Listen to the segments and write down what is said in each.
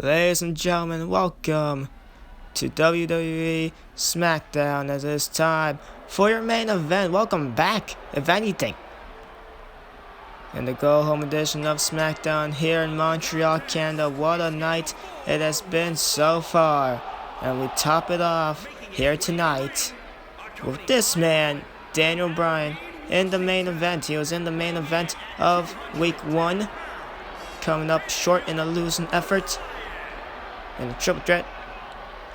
Ladies and gentlemen, welcome to WWE Smackdown as it is time for your main event. Welcome back, if anything. In the go-home edition of Smackdown here in Montreal, Canada. What a night it has been so far. And we top it off here tonight with this man, Bryan, in the main event. He was in the main event of Week 1, coming up short in a losing effort in a triple threat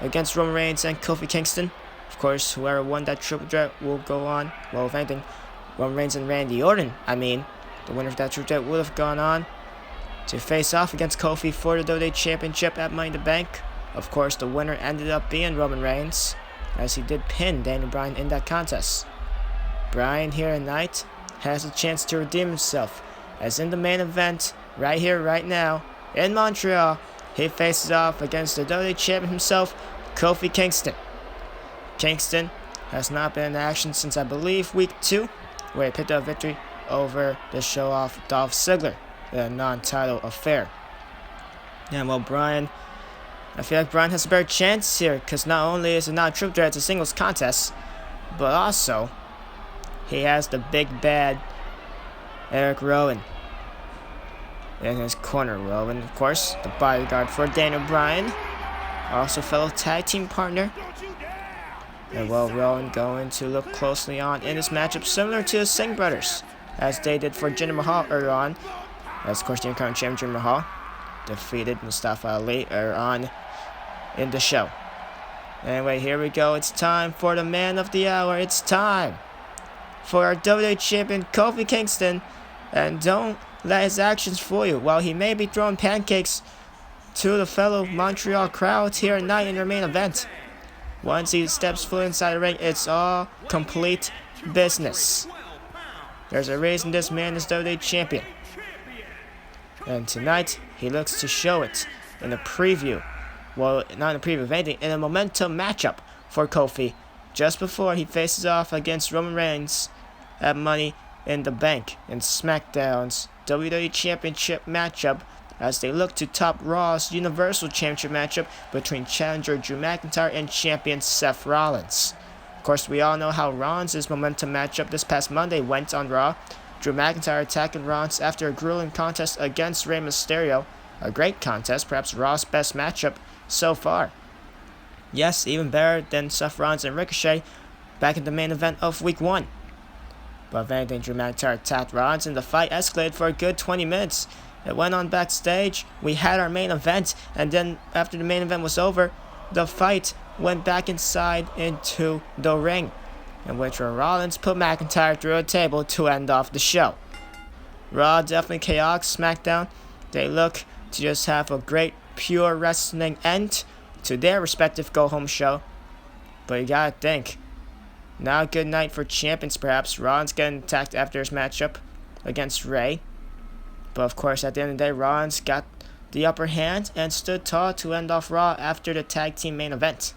against Roman Reigns and Kofi Kingston. Of course, whoever won that triple threat will go on. Well, if anything, Roman Reigns and Randy Orton, the winner of that triple threat would have gone on to face off against Kofi for the WWE Championship at Money in the Bank. Of course, the winner ended up being Roman Reigns, as he did pin Bryan in that contest. Bryan here tonight has a chance to redeem himself, as in the main event, right here, right now, in Montreal, he faces off against the WWE Champion himself, Kofi Kingston. Kingston has not been in action since, I believe, Week 2, where he picked up a victory over the show-off Dolph Ziggler in a non-title affair. And well, Bryan, I feel like Bryan has a better chance here, because not only is it not a triple threat, it's a singles contest, but also he has the big bad Eric Rowan in his corner. Rowan, of course, the bodyguard for Bryan, also fellow tag team partner. And well, Rowan going to look closely on in this matchup, similar to the Singh brothers, as they did for Jinder Mahal earlier on. As of course, the current champion Jinder Mahal defeated Mustafa Ali earlier on in the show. Anyway, here we go. It's time for the man of the hour. It's time for our WWE champion Kofi Kingston. And don't let his actions fool you. While he may be throwing pancakes to the fellow Montreal crowds here tonight in their main event, once he steps fully inside the ring, it's all complete business. There's a reason this man is WWE champion. And tonight, he looks to show it in a preview. Well, not in a preview of anything, in a momentum matchup for Kofi, just before he faces off against Roman Reigns at Money in the Bank in Smackdown's WWE Championship matchup, as they look to top Raw's Universal Championship matchup between challenger Drew McIntyre and champion Seth Rollins. Of course, we all know how Rollins' momentum matchup this past Monday went on Raw. Drew McIntyre attacking Rollins after a grueling contest against Rey Mysterio. A great contest, perhaps Raw's best matchup so far. Yes, even better than Seth Rollins and Ricochet back in the main event of Week 1. But if anything, Drew McIntyre attacked Rollins, and the fight escalated for a good 20 minutes. It went on backstage, we had our main event, and then after the main event was over, the fight went back inside into the ring, in which Rollins put McIntyre through a table to end off the show. Raw definitely chaotic. Smackdown, they look to just have a great, pure wrestling end to their respective go-home show. But you gotta think, not a good night for champions perhaps. Rollins getting attacked after his matchup against Rey. But of course, at the end of the day, Rollins got the upper hand and stood tall to end off Raw after the tag team main event.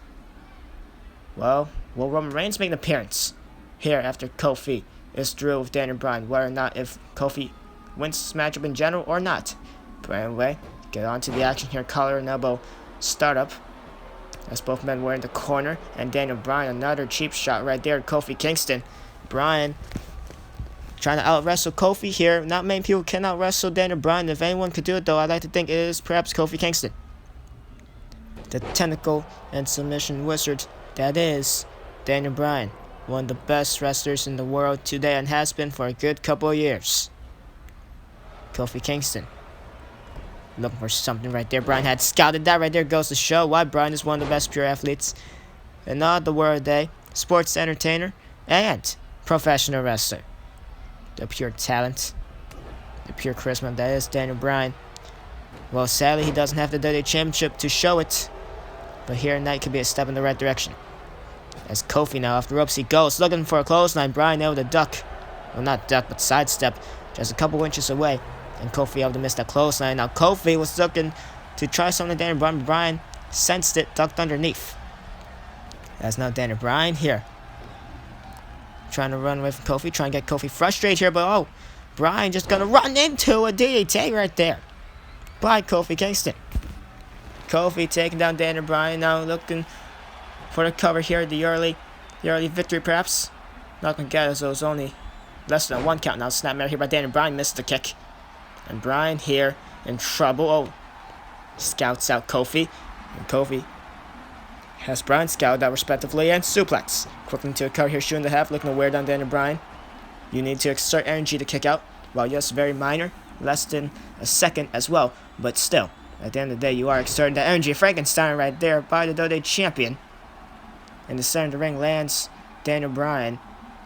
Well, will Roman Reigns make an appearance here after Kofi is through with Bryan? Whether or not if Kofi wins this matchup in general or not. But anyway, get on to the action here. Collar and elbow startup, as both men were in the corner, and Bryan, another cheap shot right there. Kofi Kingston. Bryan trying to out-wrestle Kofi here. Not many people can out-wrestle Bryan. If anyone could do it, though, I'd like to think it is perhaps Kofi Kingston. The technical and submission wizard that is Bryan. One of the best wrestlers in the world today, and has been for a good couple of years. Kofi Kingston looking for something right there. Bryan had scouted that. Right there goes to show why Bryan is one of the best pure athletes in all the world today. Sports entertainer and professional wrestler. The pure talent, the pure charisma that is Bryan. Well, sadly, he doesn't have the WWE Championship to show it, but here tonight could be a step in the right direction. As Kofi now off the ropes he goes, looking for a clothesline. Bryan able to duck, well, not duck, but sidestep, just a couple inches away, and Kofi able to miss that clothesline. Now Kofi was looking to try something to Bryan, but Bryan sensed it, ducked underneath. That's now Bryan here, trying to run away from Kofi, trying to get Kofi frustrated here, but Bryan just gonna run into a DDT right there by Kofi Kingston. Kofi taking down Daniel Bryan. Now looking for the cover here. The early victory perhaps. Not gonna get us. It was only less than 1 count. Now snapmare here by Daniel Bryan. Missed the kick. And Bryan here in trouble. Oh, scouts out Kofi. And Kofi has Bryan scouted out respectively. And suplex. Quickly into a cover here. Shooting the half. Looking to wear down Daniel Bryan. You need to exert energy to kick out. Well, yes, very minor. Less than a second as well. But still, at the end of the day, you are exerting that energy. Frankenstein right there by the WWE Champion. In the center of the ring lands Daniel Bryan.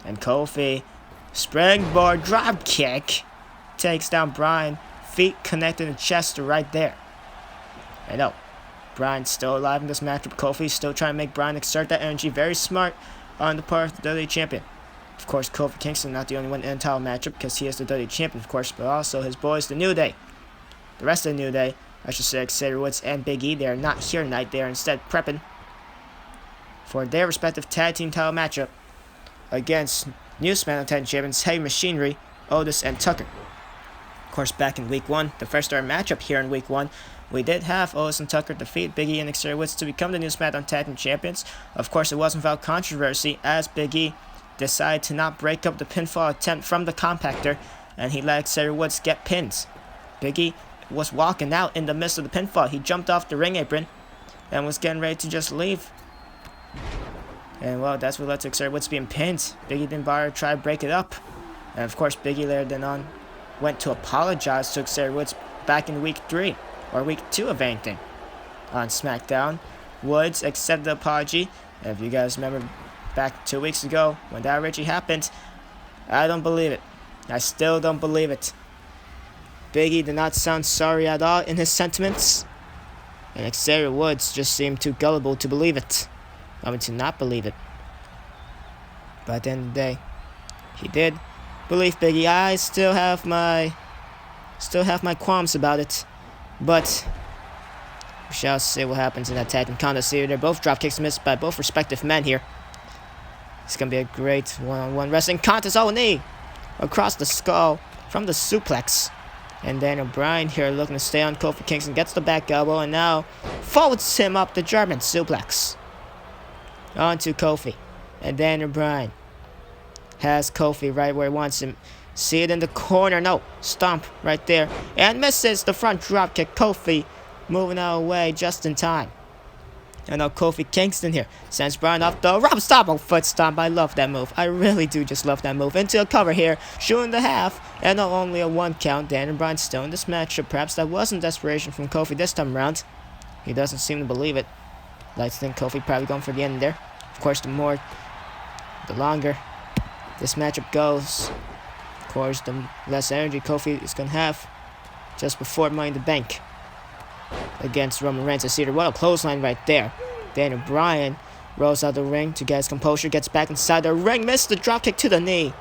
And Kofi, springboard drop kick, takes down Bryan. Feet connected in the chest right there. I know. Bryan's still alive in this matchup. Kofi still trying to make Bryan exert that energy. Very smart on the part of the WWE Champion. Of course, Kofi Kingston not the only one in the title matchup because he is the WWE Champion, of course, but also his boys, the New Day. The rest of the New Day, I should say, Xavier Woods and Big E, they are not here tonight. They are instead prepping for their respective tag team title matchup against new Smackdown Tag Champions Heavy Machinery, Otis and Tucker. Of course, back in Week 1, the first ever matchup here in Week 1, we did have Otis and Tucker defeat Big E and Xavier Woods to become the new Smackdown Tag Team Champions. Of course, it wasn't without controversy as Big E decided to not break up the pinfall attempt from the compactor, and he let Xavier Woods get pinned. Big E was walking out in the midst of the pinfall. He jumped off the ring apron and was getting ready to just leave. And well, that's what led to Xavier Woods being pinned. Big E didn't bother to try to break it up. And of course, Big E later then on went to apologize to Xavier Woods back in Week 3, or Week 2 of anything, on SmackDown. Woods accepted the apology. And if you guys remember back 2 weeks ago when that originally happened, I don't believe it. I still don't believe it. Big E did not sound sorry at all in his sentiments. And Xavier Woods just seemed too gullible to believe it. I mean, to not believe it. But at the end of the day, he did believe Big E. I still have my qualms about it. But we shall see what happens in that tag team contest here. They're both drop kicks missed by both respective men here. It's going to be a great one-on-one wrestling contest. Oh, knee across the skull from the suplex. And Daniel Bryan here looking to stay on Kofi Kingston. Gets the back elbow and now folds him up the German suplex. Onto Kofi. And Daniel Bryan has Kofi right where he wants him. See it in the corner. No. Stomp right there. And misses the front drop kick. Kofi moving out of the way just in time. And now Kofi Kingston here sends Bryan off the rope stomp. Oh, foot stomp. I love that move. I really do just love that move. Into a cover here. Shooting the half. And not only a 1 count. Daniel Bryan still in this matchup. Perhaps that wasn't desperation from Kofi this time around. He doesn't seem to believe it. I'd like to think Kofi probably going for the end there. Of course, the longer this matchup goes, of course, the less energy Kofi is going to have just before Money in the Bank against Roman Reigns. I see what a clothesline right there. Daniel Bryan rolls out the ring to get his composure, gets back inside the ring, missed the dropkick to the knee.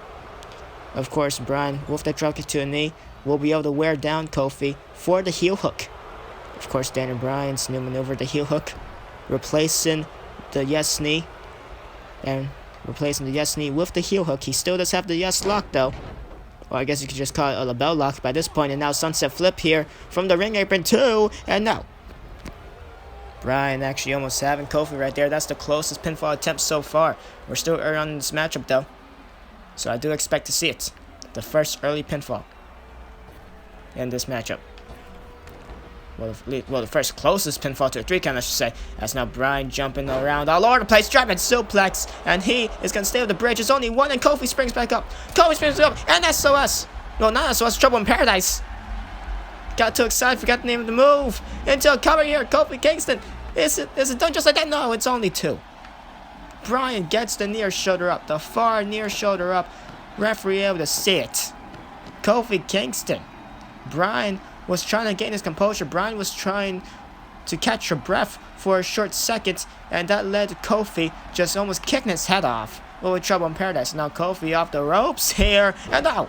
Of course, Bryan, with that dropkick to the knee, will be able to wear down Kofi for the heel hook. Of course, Daniel Bryan's new maneuver, the heel hook, replacing the yes knee, and replacing the yes knee with the heel hook. He still does have the yes lock, though. Or I guess you could just call it a label lock by this point. And now sunset flip here from the ring apron too. And no. Bryan actually almost having Kofi right there. That's the closest pinfall attempt so far. We're still early on in this matchup though. So I do expect to see it. The first early pinfall in this matchup. Well, the first closest pinfall to a 3 count, I should say. As now Bryan jumping around all over the place, dropping suplex, and he is going to stay with the bridge. It's only 1, and Kofi springs back up. Kofi springs up, and SOS. No, not SOS, Trouble in Paradise. Got too excited, forgot the name of the move. Into a cover here, Kofi Kingston. Is it done just like that? No, it's only 2. Bryan gets the near shoulder up, the far near shoulder up. Referee able to see it. Kofi Kingston. Bryan was trying to gain his composure. Bryan was trying to catch her breath for a short second, and that led to Kofi just almost kicking his head off. Well, with Trouble in Paradise. Now Kofi off the ropes here, and now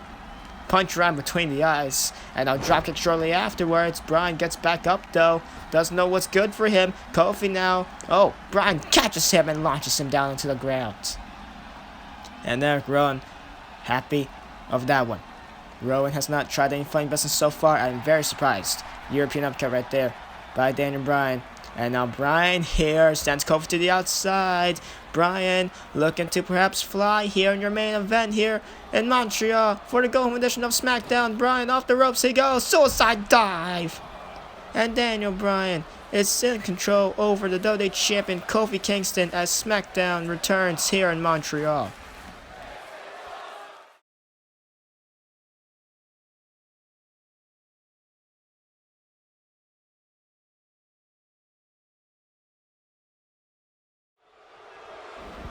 punch right between the eyes, and now dropkick shortly afterwards. Bryan gets back up though, doesn't know what's good for him. Kofi now, oh, Bryan catches him and launches him down into the ground. And Eric Rowan happy of that one. Rowan has not tried any funny business so far. I'm very surprised. European uppercut right there by Daniel Bryan. And now Bryan here sends Kofi to the outside. Bryan looking to perhaps fly here in your main event here in Montreal for the go-home edition of SmackDown. Bryan off the ropes, he goes, suicide dive. And Daniel Bryan is in control over the WWE Champion Kofi Kingston as SmackDown returns here in Montreal.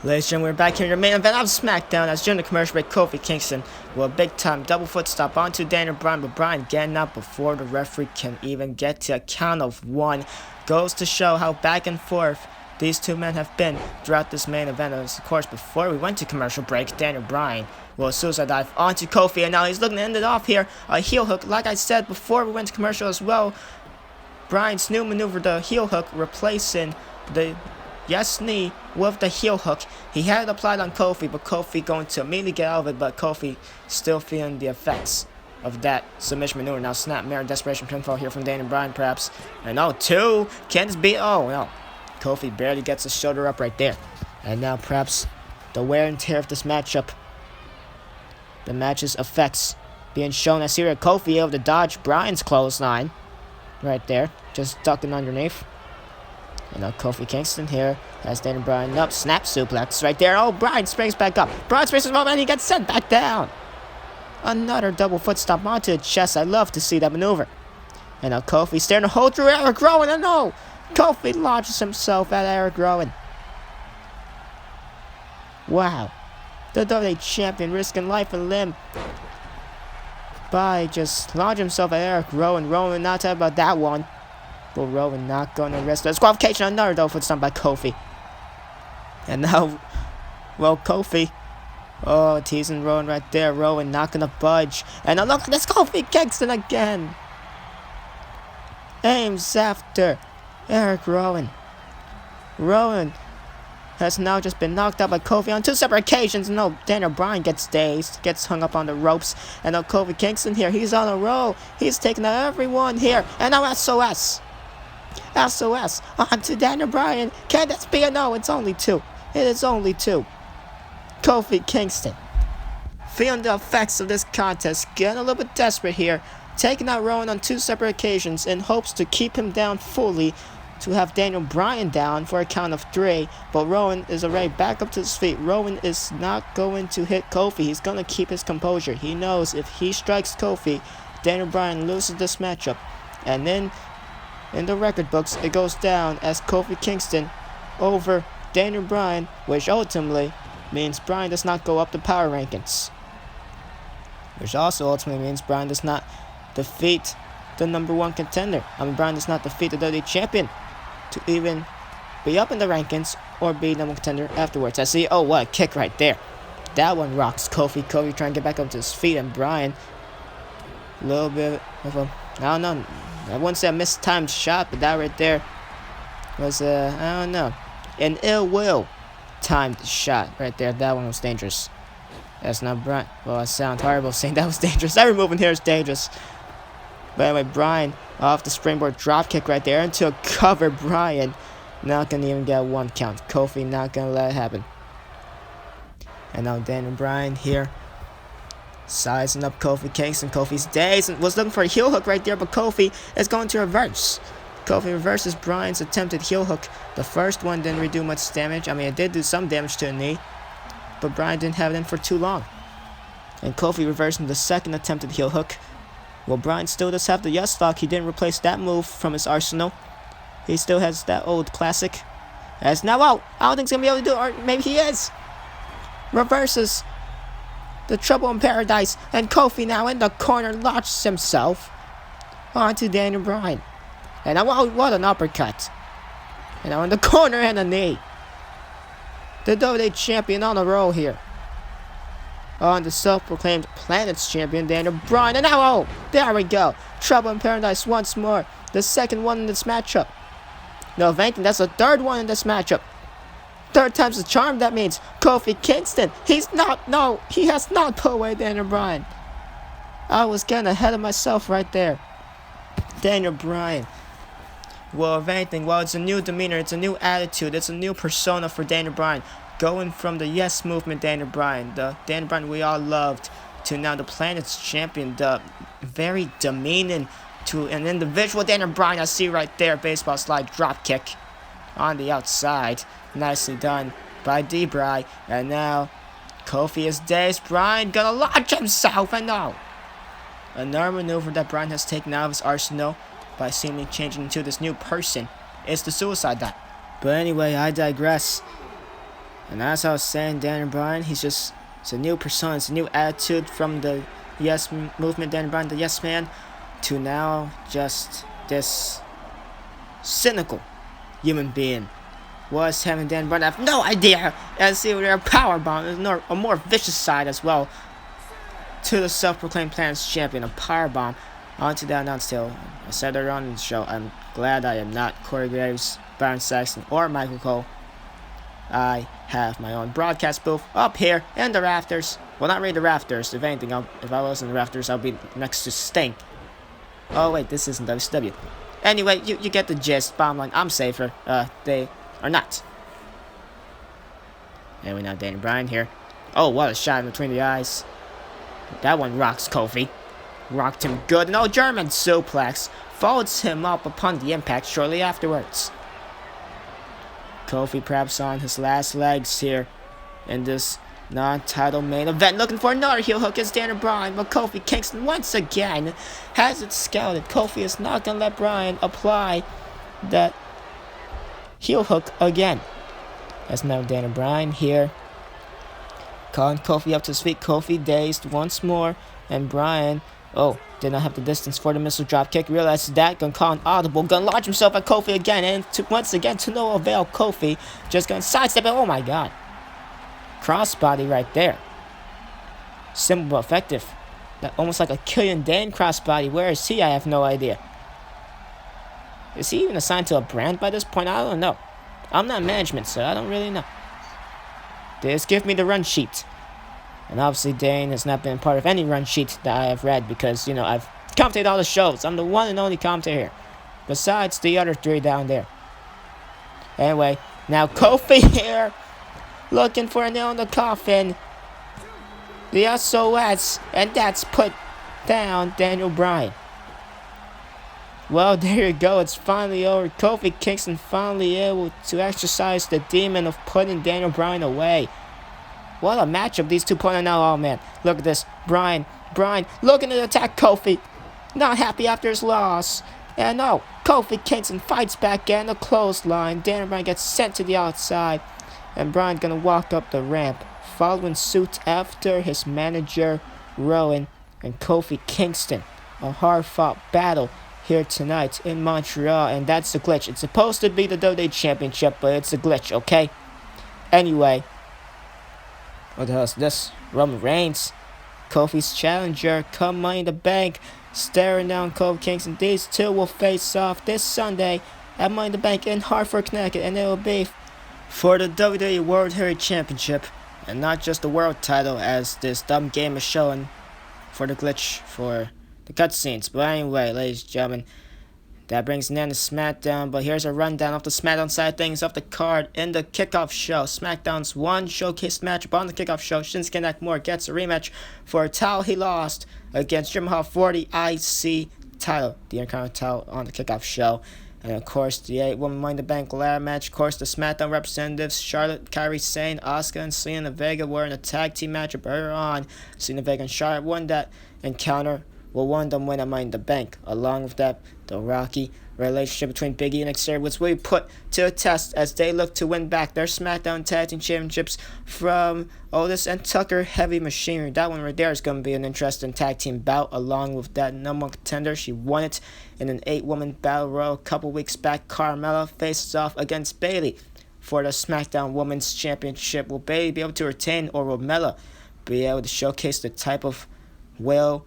Ladies and gentlemen, we're back here in your main event of SmackDown as during the commercial break, Kofi Kingston with a big time double foot stop onto Daniel Bryan, but Bryan getting up before the referee can even get to a count of one. Goes to show how back and forth these two men have been throughout this main event. As of course, before we went to commercial break, Daniel Bryan will suicide dive onto Kofi, and now he's looking to end it off here. A heel hook, like I said before we went to commercial as well. Bryan's new maneuver, the heel hook, replacing the yes knee with the heel hook. He had it applied on Kofi, but Kofi going to immediately get out of it, but Kofi still feeling the effects of that submission maneuver. Now snap mirror desperation pinfall here from Daniel Bryan perhaps. And oh, two. Can this be? Oh no. Kofi barely gets his shoulder up right there. And now perhaps the wear and tear of this matchup. The match's effects being shown as here. Kofi able to dodge Bryan's clothesline. Right there. Just ducking underneath. And now Kofi Kingston here has Daniel Bryan up. Snap suplex right there. Oh, Bryan springs back up. Bryan springs him up and he gets sent back down. Another double foot stomp onto the chest. I love to see that maneuver. And now Kofi staring to hold through Eric Rowan. And no! Kofi launches himself at Eric Rowan. Wow. The WWE Champion risking life and limb by just launching himself at Eric Rowan. Rowan not talking about that one. But Rowan not going to risk disqualification. Another double foot stomp by Kofi. And now, well, Kofi. Oh, teasing Rowan right there. Rowan not going to budge. And now look at this Kofi Kingston again. Aims after Eric Rowan. Rowan has now just been knocked out by Kofi on two separate occasions. No, Daniel Bryan gets dazed, gets hung up on the ropes. And now Kofi Kingston here, he's on a roll. He's taking out everyone here. And now SOS. SOS onto Daniel Bryan. Can this be a no? It's only two. It is only two. Kofi Kingston feeling the effects of this contest, getting a little bit desperate here, taking out Rowan on two separate occasions in hopes to keep him down fully, to have Daniel Bryan down for a count of three. But Rowan is already back up to his feet. Rowan is not going to hit Kofi. He's going to keep his composure. He knows if he strikes Kofi, Daniel Bryan loses this matchup. And then in the record books, it goes down as Kofi Kingston over Daniel Bryan, which ultimately means Bryan does not go up the power rankings. Which also ultimately means Bryan does not defeat the number one contender. Bryan does not defeat the WWE Champion to even be up in the rankings or be number one contender afterwards. I see, oh, what a kick right there. That one rocks Kofi. Kofi trying to get back up to his feet, and Bryan, a little bit of a, I don't know, I wouldn't say a mistimed shot, but that right there was, I don't know, an ill-will timed shot right there. That one was dangerous. That's not Bryan. Well, I sound horrible saying that was dangerous. Every move in here is dangerous. But anyway, Bryan off the springboard drop kick right there into a cover. Bryan not going to even get one count. Kofi not going to let it happen. And now Daniel Bryan here sizing up Kofi Kingston. Kofi's dazed and was looking for a heel hook right there, but Kofi is going to reverse. Kofi reverses Bryan's attempted heel hook. The first one didn't really do much damage. It did do some damage to the knee, but Bryan didn't have it in for too long. And Kofi reversing the second attempted heel hook. Well, Bryan still does have the yes lock. He didn't replace that move from his arsenal. He still has that old classic. As now out. I don't think he's going to be able to do it. Or maybe he is. Reverses the Trouble in Paradise. And Kofi now in the corner launches himself onto Daniel Bryan. And now, what an uppercut. And now in the corner and a knee. The WWE Champion on a roll here. On the self-proclaimed Planet's Champion, Daniel Bryan. And now, oh, there we go. Trouble in Paradise once more. The second one in this matchup. No, if anything, that's the third one in this matchup. Third time's the charm. That means Kofi Kingston. He has not put away Daniel Bryan. I was getting ahead of myself right there. Daniel Bryan Well, if anything, well, it's a new demeanor, it's a new attitude, it's a new persona for Daniel Bryan. Going from the Yes Movement Daniel Bryan, the Daniel Bryan we all loved, to now the Planet's champion, the very demeaning to an individual Daniel Bryan. I see right there, baseball slide drop kick on the outside. Nicely done by D-Bry. And now Kofi is dazed. Bryan gonna launch himself, and no. Another maneuver that Bryan has taken out of his arsenal by seemingly changing into this new person is the suicide dive. But anyway, I digress. And as I was saying, Daniel Bryan, it's a new persona, it's a new attitude from the Yes Movement, Daniel Bryan, the Yes Man, to now just this cynical human being. Was having Daniel Bryan, I have no idea. And see there, a powerbomb, there's a more vicious side as well to the self-proclaimed Planet's champion, a powerbomb onto that announce table. I said earlier on in the show, I'm glad I am not Corey Graves, Byron Saxton, or Michael Cole. I have my own broadcast booth up here in the rafters. Well, not really the rafters. If anything, if I was in the rafters, I'll be next to Sting. Oh wait, this isn't WCW. Anyway, you get the gist. Bottom line, I'm safer. They are not. And we now Daniel Bryan here. Oh, what a shot in between the eyes. That one rocks Kofi. Rocked him good. No, German suplex. Folds him up upon the impact shortly afterwards. Kofi perhaps on his last legs here in this non-title main event. Looking for another heel hook as Daniel Bryan. But Kofi Kingston once again has it scouted. Kofi is not going to let Bryan apply that heel hook again. As now Daniel Bryan here, calling Kofi up to his feet. Kofi dazed once more, and Bryan, did not have the distance for the missile drop kick. Realizes that, gonna call an audible, gonna launch himself at Kofi again, and once again to no avail. Kofi just gonna sidestep it. Oh my god. Crossbody right there. Simple but effective. That almost like a Killian Dane crossbody. Where is he? I have no idea. Is he even assigned to a brand by this point? I don't know. I'm not management, so I don't really know. Just give me the run sheet. And obviously Dane has not been part of any run sheet that I have read because, I've commentated all the shows. I'm the one and only commentator here. Besides the other three down there. Anyway, now Kofi here. Looking for a nail in the coffin. The SOS. And that's put down Daniel Bryan. Well, there you go. It's finally over. Kofi Kingston finally able to exercise the demon of putting Daniel Bryan away. What a matchup these two put on now. Oh, man. Look at this. Bryan looking to attack Kofi. Not happy after his loss. And no, Kofi Kingston fights back and a clothesline. Daniel Bryan gets sent to the outside. And Bryan gonna walk up the ramp. Following suit after his manager, Rowan, and Kofi Kingston. A hard-fought battle here tonight in Montreal. And that's the glitch. It's supposed to be the WWE Championship, but it's a glitch, okay? Anyway. What the hell is this? Roman Reigns, Kofi's challenger, come Money in the Bank, staring down Kofi Kingston. These two will face off this Sunday at Money in the Bank in Hartford, Connecticut, and it will be for the WWE World Heavyweight Championship, and not just the world title as this dumb game is showing for the glitch for the cutscenes. But anyway, ladies and gentlemen, that brings an end to Smackdown, but here's a rundown of the Smackdown side of things off the card in the kickoff show. Smackdown's one showcase matchup on the kickoff show. Shinsuke Nakamura gets a rematch for a title he lost against Jim Mahal for the IC title, the Intercontinental title on the kickoff show. And of course, the 8-woman Money in the Bank ladder match. Of course, the SmackDown representatives, Charlotte, Kairi Sane, Asuka, and Selena Vega were in a tag team matchup earlier on. Selena Vega and Charlotte won that encounter. Will one of them win at Money in the Bank. Along with that, the rocky relationship between Big E and Xavier was really put to a test as they look to win back their SmackDown Tag Team Championships from Otis and Tucker Heavy Machinery. That one right there is going to be an interesting tag team bout. Along with that number one contender, she won it in an 8-woman battle royal a couple weeks back. Carmella faces off against Bayley for the SmackDown Women's Championship. Will Bayley be able to retain, or will Mella be able to showcase the type of will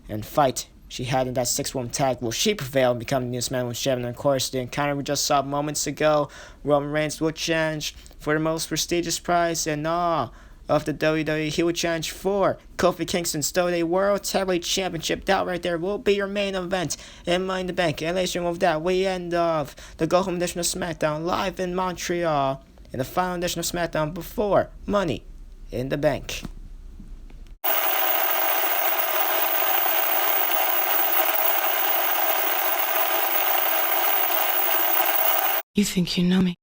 and fight she had in that 6-woman tag? Will she prevail and become the new SmackDown champion? And of course, the encounter we just saw moments ago, Roman Reigns will challenge for the most prestigious prize, and of the WWE. He will challenge for Kofi Kingston stole a World Heavyweight Championship. That right there will be your main event in Money in the Bank. And ladies and gentlemen, with that, we end of the Go Home edition of SmackDown live in Montreal. In the final edition of SmackDown before Money in the Bank. You think you know me?